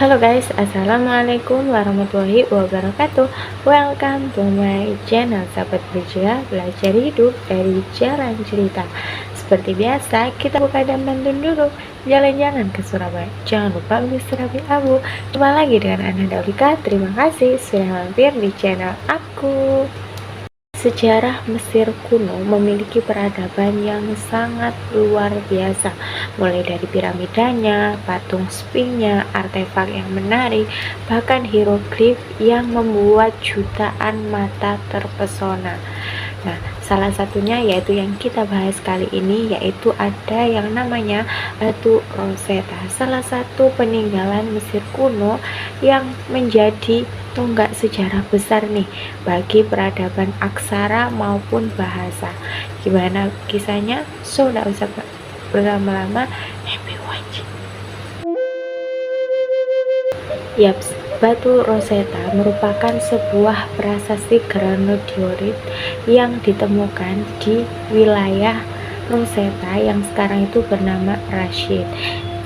Halo guys, assalamualaikum warahmatullahi wabarakatuh. Welcome to my channel Sahabat Beja Belajar Hidup dari Jalan Cerita. Seperti biasa, kita buka dan bantu dulu jalan-jalan ke Surabaya. Jangan lupa beli serabi abu. Jumpa lagi dengan Ana Daulika. Terima kasih sudah mampir di channel aku. Sejarah Mesir kuno memiliki peradaban yang sangat luar biasa, mulai dari piramidanya, patung sphinxnya, artefak yang menarik, bahkan hieroglif yang membuat jutaan mata terpesona. Nah, salah satunya yaitu yang kita bahas kali ini, yaitu ada yang namanya batu Rosetta, salah satu peninggalan Mesir kuno yang menjadi tonggak sejarah besar nih bagi peradaban aksara maupun bahasa. Gimana kisahnya? So, nggak usah berlama-lama, happy watching. Yaps, batu Rosetta merupakan sebuah prasasti granodiorit yang ditemukan di wilayah Rosetta yang sekarang itu bernama Rashid,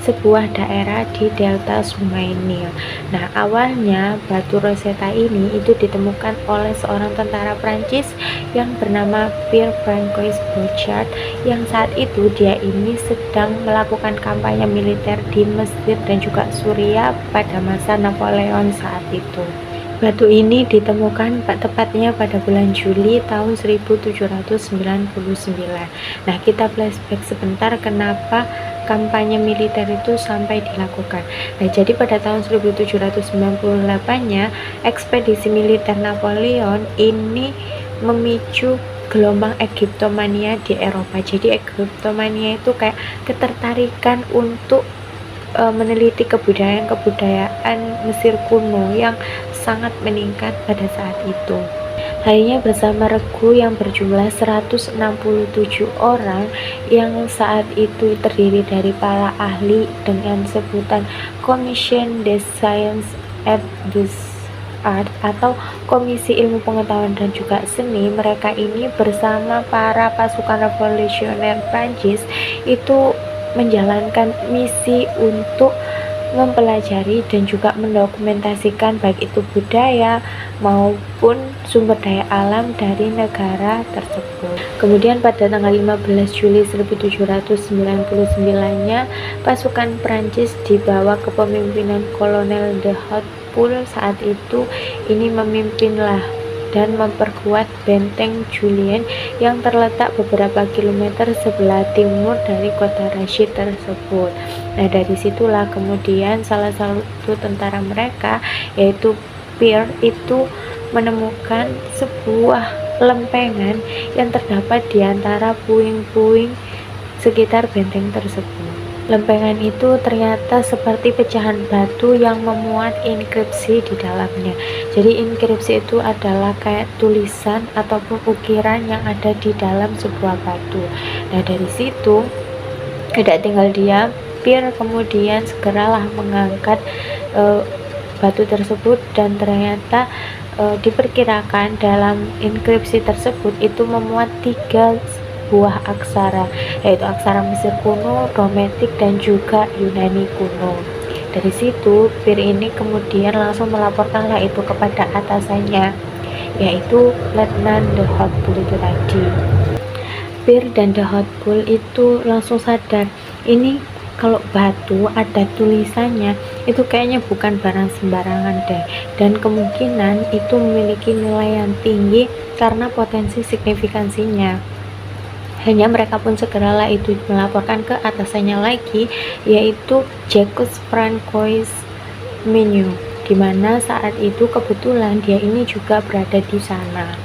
sebuah daerah di delta Sungai Nil. Nah, awalnya batu Rosetta ini itu ditemukan oleh seorang tentara Prancis yang bernama Pierre-François Bouchard, yang saat itu dia ini sedang melakukan kampanye militer di Mesir dan juga Suriah pada masa Napoleon saat itu. Batu ini ditemukan tepatnya pada bulan Juli tahun 1799. Nah, kita flashback sebentar kenapa kampanye militer itu sampai dilakukan. Nah, jadi pada tahun 1798-nya ekspedisi militer Napoleon ini memicu gelombang Egyptomania di Eropa. Jadi Egyptomania itu kayak ketertarikan untuk meneliti kebudayaan Mesir kuno yang sangat meningkat pada saat itu. Hanya bersama regu yang berjumlah 167 orang yang saat itu terdiri dari para ahli dengan sebutan Commission des Sciences et des Arts atau Komisi Ilmu Pengetahuan dan juga Seni. Mereka ini bersama para pasukan revolusioner Prancis itu menjalankan misi untuk mempelajari dan juga mendokumentasikan baik itu budaya maupun sumber daya alam dari negara tersebut. Kemudian pada tanggal 15 Juli 1799-nya pasukan Prancis di bawah kepemimpinan Kolonel de Hautpoul saat itu ini memimpinlah dan memperkuat benteng Julien yang terletak beberapa kilometer sebelah timur dari kota Rashid tersebut. Nah, dari situlah kemudian salah satu tentara mereka yaitu Pierre itu menemukan sebuah lempengan yang terdapat di antara puing-puing sekitar benteng tersebut. Lempengan itu ternyata seperti pecahan batu yang memuat inskripsi di dalamnya. Jadi inskripsi itu adalah kayak tulisan ataupun ukiran yang ada di dalam sebuah batu. Nah, dari situ tidak tinggal diam, Pierre kemudian segeralah mengangkat batu tersebut dan ternyata diperkirakan dalam inskripsi tersebut itu memuat 3 buah aksara, yaitu aksara Mesir kuno, Romantik, dan juga Yunani kuno. Dari situ Pierre ini kemudian langsung melaporkanlah itu kepada atasannya, yaitu Letnan de Hautpoul itu tadi. Pierre dan de Hautpoul itu langsung sadar, ini kalau batu ada tulisannya itu kayaknya bukan barang sembarangan deh, dan kemungkinan itu memiliki nilai yang tinggi karena potensi signifikansinya. Hanya mereka pun segeralah itu melaporkan ke atasannya lagi, yaitu Jacques François Mignon, di mana saat itu kebetulan dia ini juga berada di sana.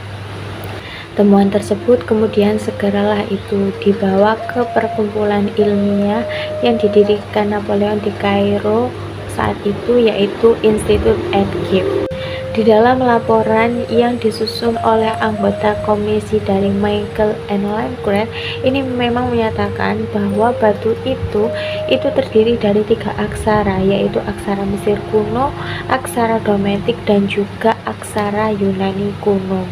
Temuan tersebut kemudian segeralah itu dibawa ke perkumpulan ilmiah yang didirikan Napoleon di Kairo saat itu, yaitu Institut Egypt. Di dalam laporan yang disusun oleh anggota komisi dari Michael and Lancret ini memang menyatakan bahwa batu itu terdiri dari 3 aksara, yaitu aksara Mesir kuno, aksara Romantik, dan juga aksara Yunani kuno.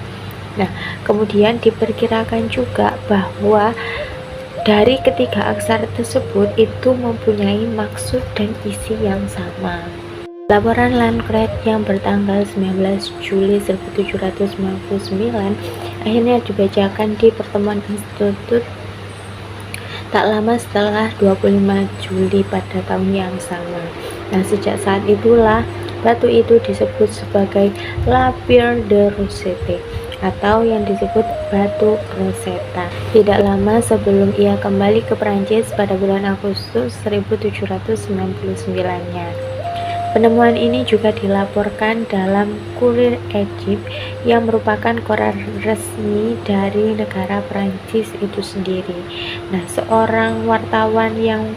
Nah, kemudian diperkirakan juga bahwa dari ketiga aksara tersebut itu mempunyai maksud dan isi yang sama. Laporan Lancret yang bertanggal 19 Juli 1799 akhirnya dibacakan di pertemuan institut tak lama setelah 25 Juli pada tahun yang sama. Nah, sejak saat itulah batu itu disebut sebagai La Pierre de Rosette atau yang disebut batu Rosetta. Tidak lama sebelum ia kembali ke Prancis pada bulan Agustus 1799-nya. Penemuan ini juga dilaporkan dalam Kurir Egypt yang merupakan koran resmi dari negara Prancis itu sendiri. Nah, seorang wartawan yang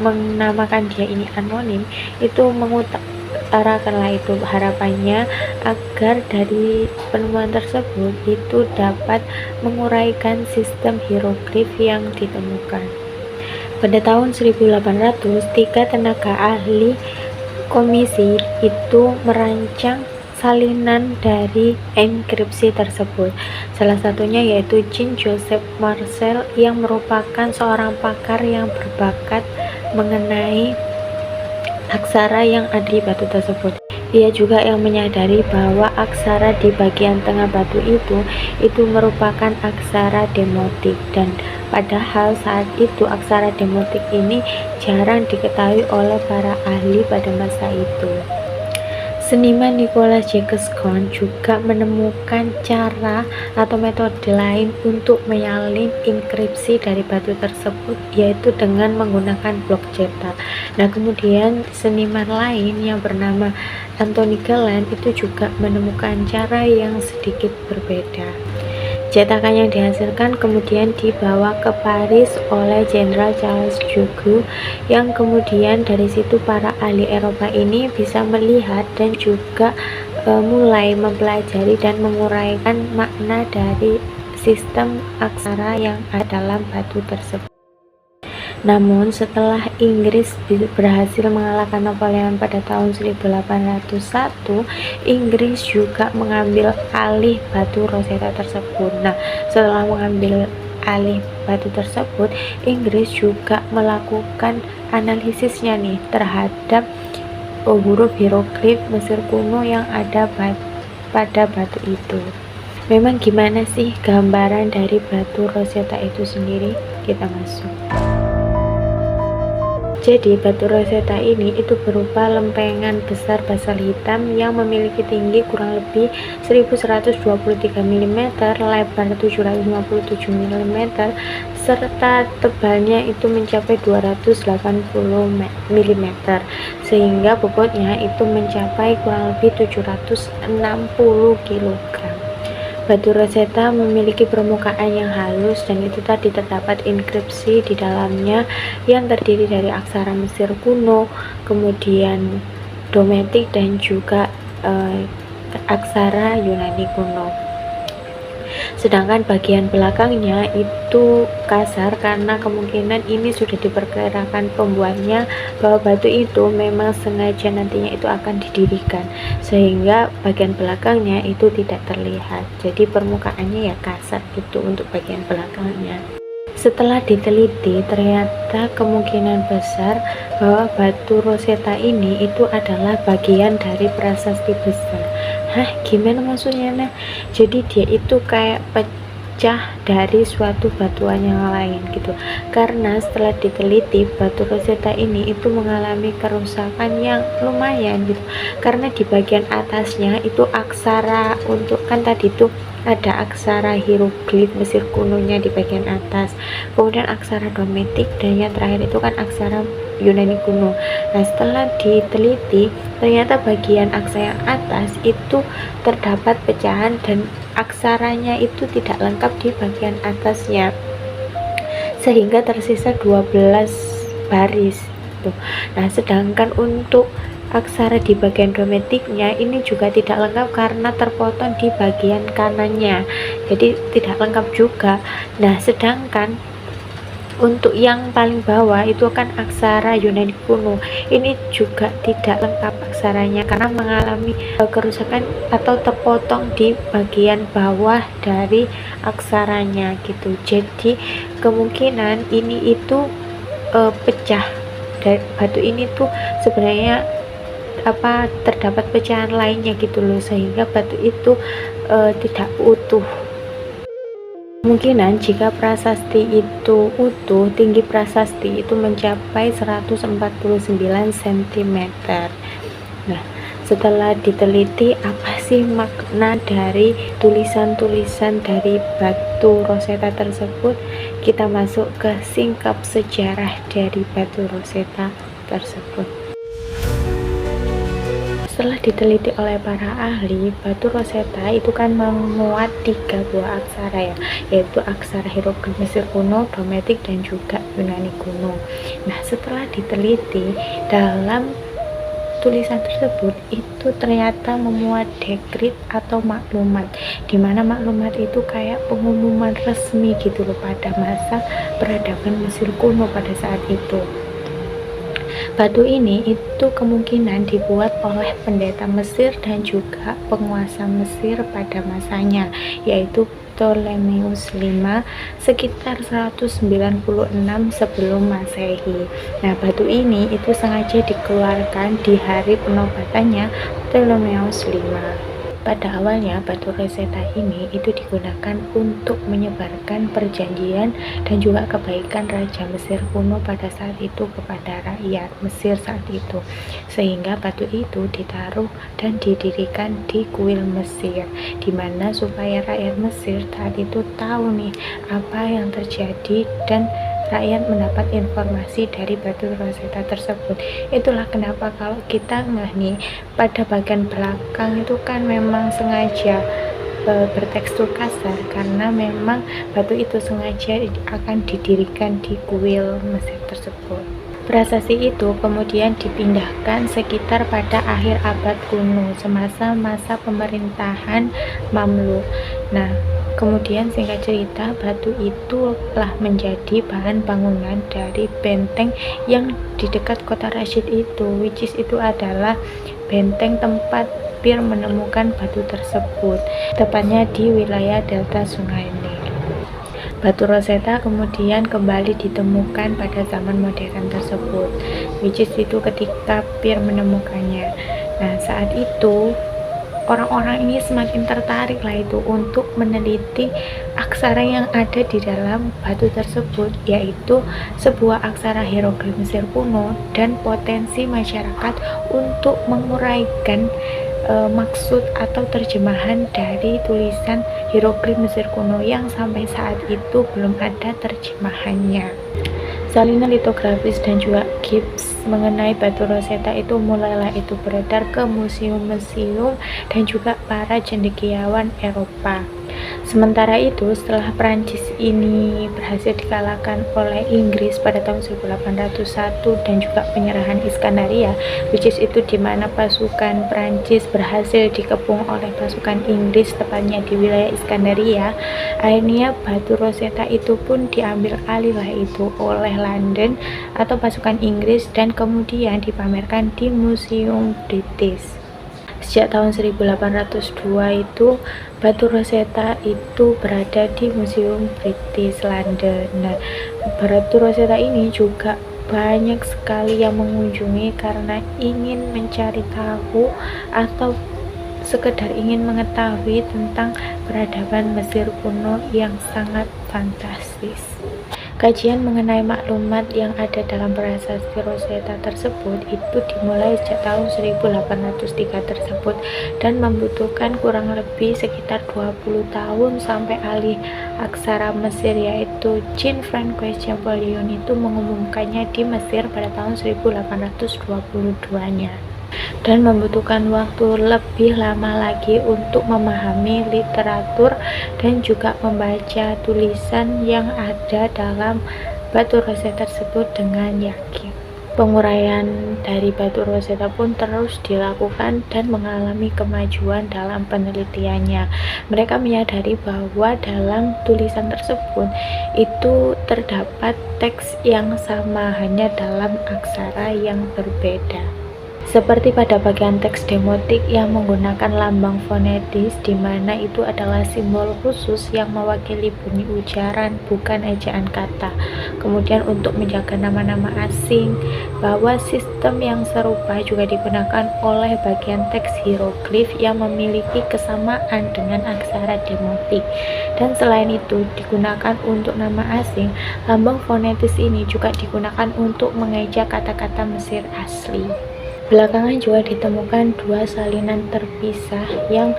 menamakan dia ini anonim itu mengutarakanlah itu harapannya agar dari penemuan tersebut itu dapat menguraikan sistem hieroglif yang ditemukan. Pada tahun 1800, 3 tenaga ahli komisi itu merancang salinan dari enkripsi tersebut. Salah satunya yaitu Jean-Joseph Marcel yang merupakan seorang pakar yang berbakat mengenai aksara yang ada di batu tersebut. Ia juga yang menyadari bahwa aksara di bagian tengah batu itu merupakan aksara demotik, dan padahal saat itu aksara demotik ini jarang diketahui oleh para ahli pada masa itu. Seniman Nicolas Jacques Cohn juga menemukan cara atau metode lain untuk menyalin enkripsi dari batu tersebut, yaitu dengan menggunakan blok cetak. Nah, kemudian seniman lain yang bernama Anthony Galland itu juga menemukan cara yang sedikit berbeda. Cetakan yang dihasilkan kemudian dibawa ke Paris oleh Jenderal Charles Jougu, yang kemudian dari situ para ahli Eropa ini bisa melihat dan juga mulai mempelajari dan menguraikan makna dari sistem aksara yang ada dalam batu tersebut. Namun setelah Inggris berhasil mengalahkan Napoleon pada tahun 1801, Inggris juga mengambil alih batu Rosetta tersebut. Nah, setelah mengambil alih batu tersebut, Inggris juga melakukan analisisnya nih terhadap huruf hieroglif Mesir kuno yang ada pada batu itu. Memang gimana sih gambaran dari batu Rosetta itu sendiri? Kita masuk. Jadi batu Rosetta ini itu berupa lempengan besar basalt hitam yang memiliki tinggi kurang lebih 1123 mm, lebar 757 mm, serta tebalnya itu mencapai 280 mm, sehingga bobotnya itu mencapai kurang lebih 760 kg. Batu Rosetta memiliki permukaan yang halus dan itu tadi terdapat inskripsi di dalamnya yang terdiri dari aksara Mesir kuno, kemudian Dometik dan juga aksara Yunani kuno. Sedangkan bagian belakangnya itu kasar karena kemungkinan ini sudah diperkirakan pembuatnya bahwa batu itu memang sengaja nantinya itu akan didirikan, sehingga bagian belakangnya itu tidak terlihat. Jadi permukaannya ya kasar gitu untuk bagian belakangnya. Setelah diteliti, ternyata kemungkinan besar bahwa batu Rosetta ini itu adalah bagian dari prasasti besar. Hah, gimana maksudnya? Nah, jadi dia itu kayak pecah dari suatu batuan yang lain gitu. Karena setelah diteliti, batu Rosetta ini itu mengalami kerusakan yang lumayan gitu. Karena di bagian atasnya itu aksara untuk kan tadi tuh ada aksara hieroglif Mesir kunonya di bagian atas, kemudian aksara Dometik, dan yang terakhir itu kan aksara Yunani kuno. Nah, setelah diteliti ternyata bagian aksara yang atas itu terdapat pecahan dan aksaranya itu tidak lengkap di bagian atasnya, sehingga tersisa 12 baris tuh. Nah, sedangkan untuk aksara di bagian Dometiknya ini juga tidak lengkap karena terpotong di bagian kanannya, jadi tidak lengkap juga. Nah, sedangkan untuk yang paling bawah itu kan aksara Yunani kuno, ini juga tidak lengkap aksaranya karena mengalami kerusakan atau terpotong di bagian bawah dari aksaranya gitu. Jadi kemungkinan ini itu pecah, dan batu ini tuh sebenarnya terdapat pecahan lainnya gitu loh, sehingga batu itu tidak utuh. Kemungkinan jika prasasti itu utuh, tinggi prasasti itu mencapai 149 cm. Nah, setelah diteliti apa sih makna dari tulisan-tulisan dari batu Rosetta tersebut, kita masuk ke singkap sejarah dari batu Rosetta tersebut. Setelah diteliti oleh para ahli, batu Rosetta itu kan memuat 3 buah aksara ya, yaitu aksara hieroglif Mesir kuno, Dometik, dan juga Yunani kuno. Nah, setelah diteliti dalam tulisan tersebut itu ternyata memuat dekrit atau maklumat, dimana maklumat itu kayak pengumuman resmi gitu loh pada masa peradaban Mesir kuno pada saat itu. Batu ini itu kemungkinan dibuat oleh pendeta Mesir dan juga penguasa Mesir pada masanya, yaitu Ptolemeus V sekitar 196 sebelum Masehi. Nah, batu ini itu sengaja dikeluarkan di hari penobatannya Ptolemeus V. Pada awalnya, batu Rosetta ini itu digunakan untuk menyebarkan perjanjian dan juga kebaikan Raja Mesir kuno pada saat itu kepada rakyat Mesir saat itu, sehingga batu itu ditaruh dan didirikan di kuil Mesir, dimana supaya rakyat Mesir saat itu tahu nih apa yang terjadi dan rakyat mendapat informasi dari batu Rosetta tersebut. Itulah kenapa kalau kita nih pada bagian belakang itu kan memang sengaja bertekstur kasar, karena memang batu itu sengaja akan didirikan di kuil Mesir tersebut. Prasasti itu kemudian dipindahkan sekitar pada akhir abad kuno, semasa masa pemerintahan Mamluk. Nah, kemudian singkat cerita, batu itu telah menjadi bahan bangunan dari benteng yang di dekat kota Rashid itu, which is itu adalah benteng tempat Pir menemukan batu tersebut, tepatnya di wilayah delta Sungai Nil. Batu Rosetta kemudian kembali ditemukan pada zaman modern tersebut, which is itu ketika Pir menemukannya. Nah, saat itu orang-orang ini semakin tertarik lah itu untuk meneliti aksara yang ada di dalam batu tersebut, yaitu sebuah aksara hieroglif Mesir kuno, dan potensi masyarakat untuk menguraikan maksud atau terjemahan dari tulisan hieroglif Mesir kuno yang sampai saat itu belum ada terjemahannya. Salinan litografis dan juga gips mengenai batu Rosetta itu mulailah itu beredar ke museum-museum dan juga para cendekiawan Eropa. Sementara itu, setelah Prancis ini berhasil dikalahkan oleh Inggris pada tahun 1801 dan juga penyerahan Iskandaria, which is itu dimana pasukan Prancis berhasil dikepung oleh pasukan Inggris tepatnya di wilayah Iskandaria, akhirnya batu Rosetta itu pun diambil alih lah itu oleh London atau pasukan Inggris dan kemudian dipamerkan di Museum British. Sejak tahun 1802 itu batu Rosetta itu berada di Museum British London. Nah, batu Rosetta ini juga banyak sekali yang mengunjungi karena ingin mencari tahu atau sekedar ingin mengetahui tentang peradaban Mesir kuno yang sangat fantastis. Kajian mengenai maklumat yang ada dalam prasasti Rosetta tersebut itu dimulai sejak tahun 1803 tersebut dan membutuhkan kurang lebih sekitar 20 tahun sampai ahli aksara Mesir yaitu Jean-François Champollion itu mengumumkannya di Mesir pada tahun 1822-nya. Dan membutuhkan waktu lebih lama lagi untuk memahami literatur dan juga membaca tulisan yang ada dalam batu Rosetta tersebut dengan yakin. Penguraian dari batu Rosetta pun terus dilakukan dan mengalami kemajuan dalam penelitiannya. Mereka menyadari bahwa dalam tulisan tersebut itu terdapat teks yang sama, hanya dalam aksara yang berbeda. Seperti pada bagian teks demotik yang menggunakan lambang fonetis, di mana itu adalah simbol khusus yang mewakili bunyi ujaran, bukan ejaan kata. Kemudian untuk menjaga nama-nama asing, bahwa sistem yang serupa juga digunakan oleh bagian teks hieroglif yang memiliki kesamaan dengan aksara demotik. Dan selain itu, digunakan untuk nama asing, lambang fonetis ini juga digunakan untuk mengeja kata-kata Mesir asli. Belakangan juga ditemukan dua salinan terpisah yang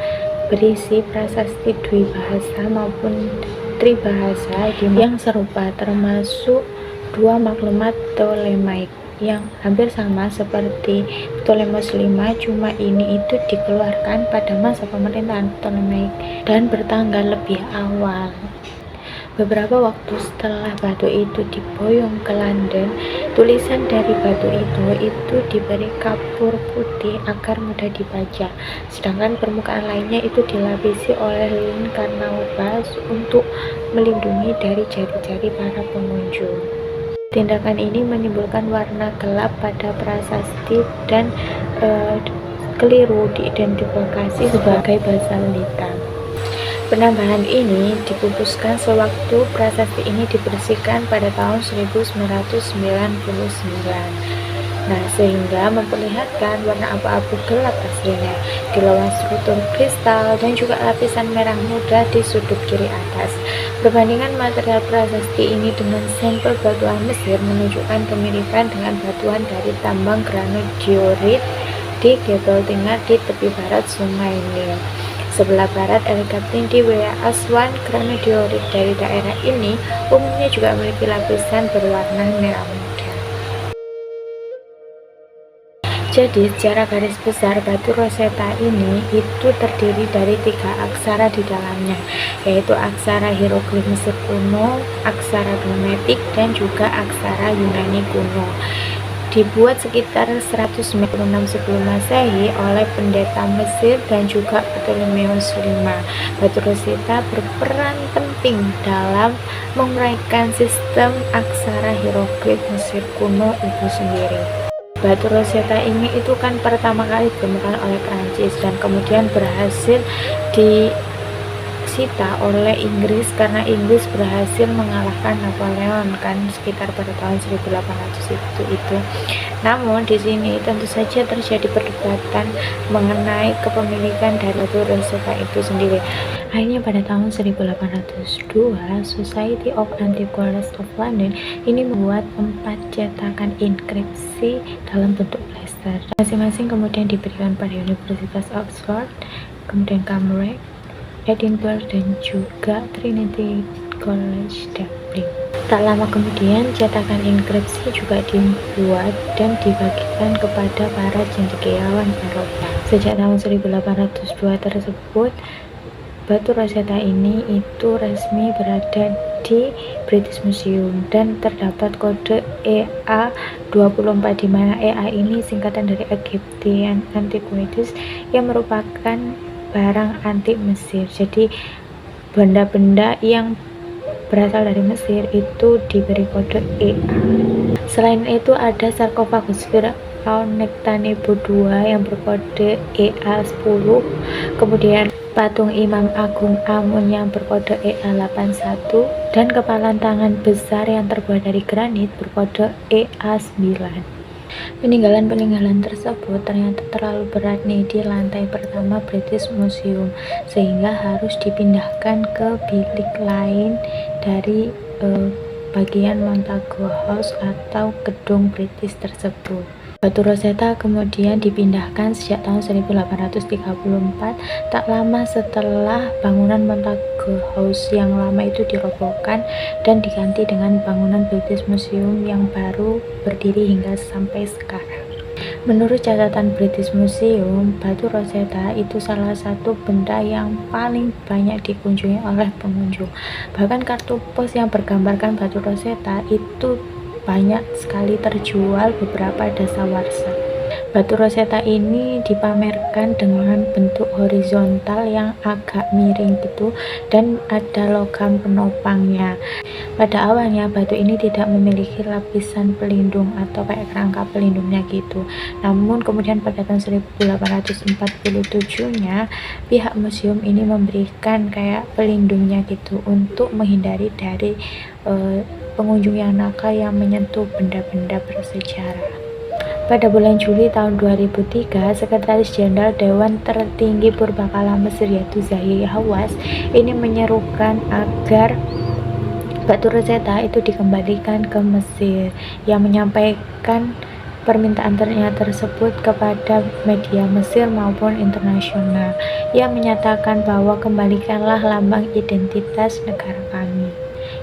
berisi prasasti dwibahasa maupun tribahasa yang serupa, termasuk dua maklumat Ptolemaic yang hampir sama seperti Ptolemeus V, cuma ini itu dikeluarkan pada masa pemerintahan Ptolemaic dan bertanggal lebih awal. Beberapa waktu setelah batu itu diboyong ke London, tulisan dari batu itu diberi kapur putih agar mudah dibaca, sedangkan permukaan lainnya itu dilapisi oleh lilin karnaubas untuk melindungi dari jari-jari para pengunjung. Tindakan ini menimbulkan warna gelap pada prasasti dan keliru diidentifikasi sebagai basalita. Penambahan ini diputuskan sewaktu prasasti ini dibersihkan pada tahun 1999. Nah, sehingga memperlihatkan warna abu-abu gelap aslinya di lawan struktur kristal dan juga lapisan merah muda di sudut kiri atas. Perbandingan material prasasti ini dengan sampel batuan Mesir menunjukkan kemiripan dengan batuan dari tambang granodiorit di Gebel Tinggal di tepi barat Sungai Nil. Sebelah barat Elegantin di wilayah Aswan, granodiorit dari daerah ini umumnya juga memiliki lapisan berwarna merah muda. Jadi secara garis besar batu Rosetta ini itu terdiri dari 3 aksara di dalamnya, yaitu aksara hieroglif Mesir kuno, aksara Kemetik, dan juga aksara Yunani kuno. Dibuat sekitar 196 sebelum Masehi oleh pendeta Mesir dan juga Ptolemeus V. Batu Rosetta berperan penting dalam menguraikan sistem aksara hieroglif Mesir kuno itu sendiri. Batu Rosetta ini itu kan pertama kali ditemukan oleh Prancis dan kemudian berhasil disita oleh Inggris karena Inggris berhasil mengalahkan Napoleon kan sekitar pada tahun 1800 itu. Namun di sini tentu saja terjadi perdebatan mengenai kepemilikan dari batu Rosetta itu sendiri. Akhirnya pada tahun 1802, Society of Antiquaries of London ini membuat 4 cetakan inskripsi dalam bentuk plaster. Masing-masing kemudian diberikan pada Universitas Oxford, kemudian Cambridge, Edinburgh, dan juga Trinity College Dublin. Tak lama kemudian, cetakan inskripsi juga dibuat dan dibagikan kepada para cendekiawan Eropa. Sejak tahun 1802 tersebut, batu Rosetta ini itu resmi berada di British Museum dan terdapat kode EA24 di mana EA ini singkatan dari Egyptian Antiquities yang merupakan barang antik Mesir. Jadi benda-benda yang berasal dari Mesir itu diberi kode EA. Selain itu ada sarkofagus Firaun Nektanebo II yang berkode EA10, kemudian patung Imam Agung Amun yang berkode EA81, dan kepalan tangan besar yang terbuat dari granit berkode EA9. Peninggalan-peninggalan tersebut ternyata terlalu berat nih di lantai pertama British Museum sehingga harus dipindahkan ke bilik lain dari bagian Montague House atau gedung British tersebut. Batu Rosetta kemudian dipindahkan sejak tahun 1834, tak lama setelah bangunan Montague House yang lama itu dirobohkan dan diganti dengan bangunan British Museum yang baru berdiri hingga sampai sekarang. Menurut catatan British Museum, batu Rosetta itu salah satu benda yang paling banyak dikunjungi oleh pengunjung. Bahkan kartu pos yang bergambarkan batu Rosetta itu banyak sekali terjual beberapa dasawarsa. Batu Rosetta ini dipamerkan dengan bentuk horizontal yang agak miring gitu, dan ada logam penopangnya. Pada awalnya batu ini tidak memiliki lapisan pelindung atau kayak kerangka pelindungnya gitu. Namun kemudian pada tahun 1847-nya pihak museum ini memberikan kayak pelindungnya gitu untuk menghindari dari pengunjung yang nakal yang menyentuh benda-benda bersejarah. Pada bulan Juli tahun 2003, Sekretaris Jenderal Dewan Tertinggi Purbakala Mesir yaitu Zahi Hawass ini menyerukan agar Batu Rosetta itu dikembalikan ke Mesir. Yang menyampaikan permintaan tersebut kepada media Mesir maupun internasional. Ia menyatakan bahwa kembalikanlah lambang identitas negara kami.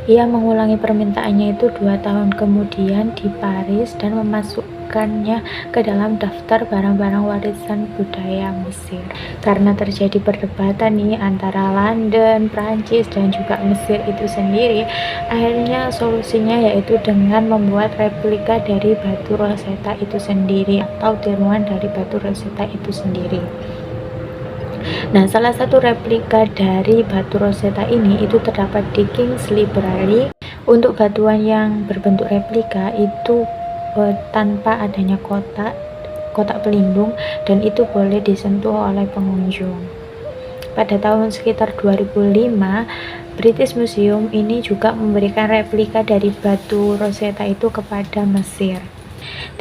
Ia mengulangi permintaannya itu 2 tahun kemudian di Paris dan memasukkannya ke dalam daftar barang-barang warisan budaya Mesir. Karena terjadi perdebatan nih antara London, Prancis, dan juga Mesir itu sendiri, akhirnya solusinya yaitu dengan membuat replika dari Batu Rosetta itu sendiri atau tiruan dari Batu Rosetta itu sendiri. Nah, salah satu replika dari Batu Rosetta ini itu terdapat di King's Library. Untuk batuan yang berbentuk replika itu tanpa adanya kotak pelindung, dan itu boleh disentuh oleh pengunjung. Pada tahun sekitar 2005, British Museum ini juga memberikan replika dari Batu Rosetta itu kepada Mesir.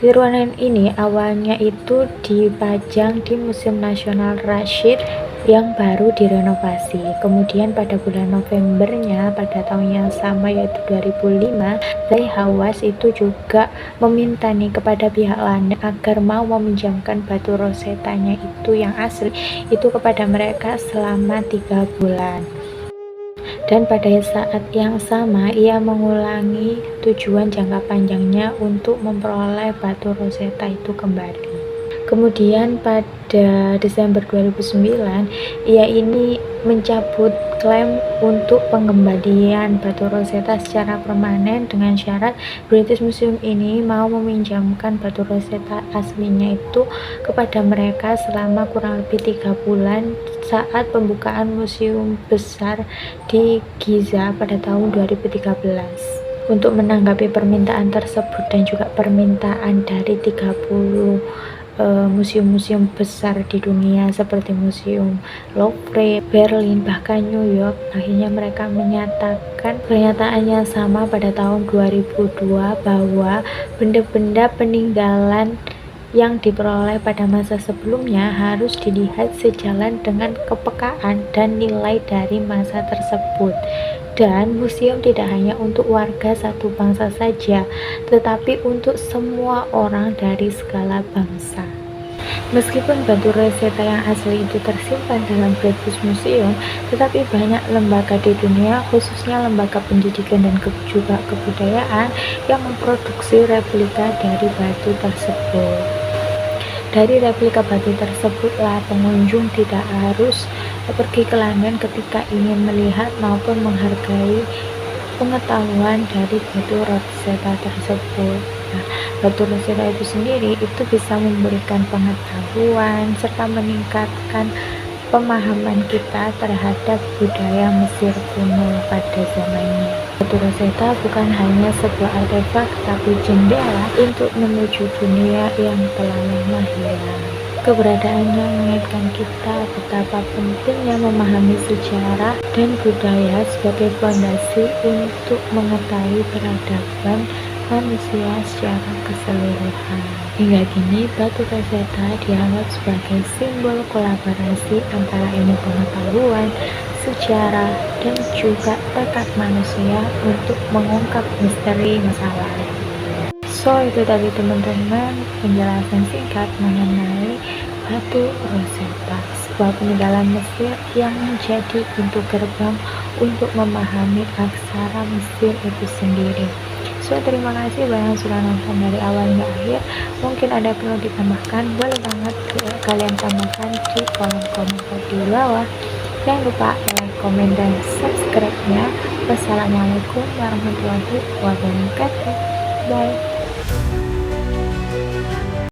Tiruan ini awalnya itu dipajang di Museum Nasional Rashid yang baru direnovasi. Kemudian pada bulan Novembernya pada tahun yang sama yaitu 2005, Zahi Hawass itu juga meminta nih kepada pihak London agar mau meminjamkan Batu Rosettanya itu yang asli itu kepada mereka selama 3 bulan. Dan pada saat yang sama ia mengulangi tujuan jangka panjangnya untuk memperoleh Batu Rosetta itu kembali. Kemudian pada Desember 2009 ia ini mencabut klaim untuk pengembalian Batu Rosetta secara permanen dengan syarat British Museum ini mau meminjamkan Batu Rosetta aslinya itu kepada mereka selama kurang lebih 3 bulan saat pembukaan museum besar di Giza pada tahun 2013. Untuk menanggapi permintaan tersebut dan juga permintaan dari 30 museum-museum besar di dunia seperti Museum Louvre, Berlin, bahkan New York, akhirnya mereka menyatakan pernyataan yang sama pada tahun 2002 bahwa benda-benda peninggalan yang diperoleh pada masa sebelumnya harus dilihat sejalan dengan kepekaan dan nilai dari masa tersebut. Dan museum tidak hanya untuk warga satu bangsa saja, tetapi untuk semua orang dari segala bangsa. Meskipun Batu Rosetta yang asli itu tersimpan dalam British Museum, tetapi banyak lembaga di dunia, khususnya lembaga pendidikan dan juga kebudayaan, yang memproduksi replika dari batu tersebut. Dari replika batu tersebutlah pengunjung tidak harus pergi ke London ketika ingin melihat maupun menghargai pengetahuan dari Batu Rosetta tersebut. Nah, Batu Rosetta itu sendiri itu bisa memberikan pengetahuan serta meningkatkan pemahaman kita terhadap budaya Mesir kuno pada zamannya. Batu Rosetta bukan hanya sebuah artefak, tapi jendela untuk menuju dunia yang telah lama hilang. Keberadaannya mengingatkan kita betapa pentingnya memahami sejarah dan budaya sebagai fondasi untuk mengetahui peradaban manusia secara keseluruhan. Hingga kini, Batu Rosetta dianggap sebagai simbol kolaborasi antara ilmu pengetahuan, sejarah, dan juga tekad manusia untuk mengungkap misteri masa lalu. So, itu tadi teman-teman penjelasan singkat mengenai Batu Rosetta, sebuah peninggalan Mesir yang menjadi pintu gerbang untuk memahami aksara Mesir itu sendiri. So, terima kasih banyak sudah nonton dari awal hingga akhir. Mungkin ada perlu ditambahkan, boleh banget kalian tambahkan di kolom komentar di bawah. Jangan lupa like, komen, dan subscribe-nya. Wassalamualaikum warahmatullahi wabarakatuh. Bye.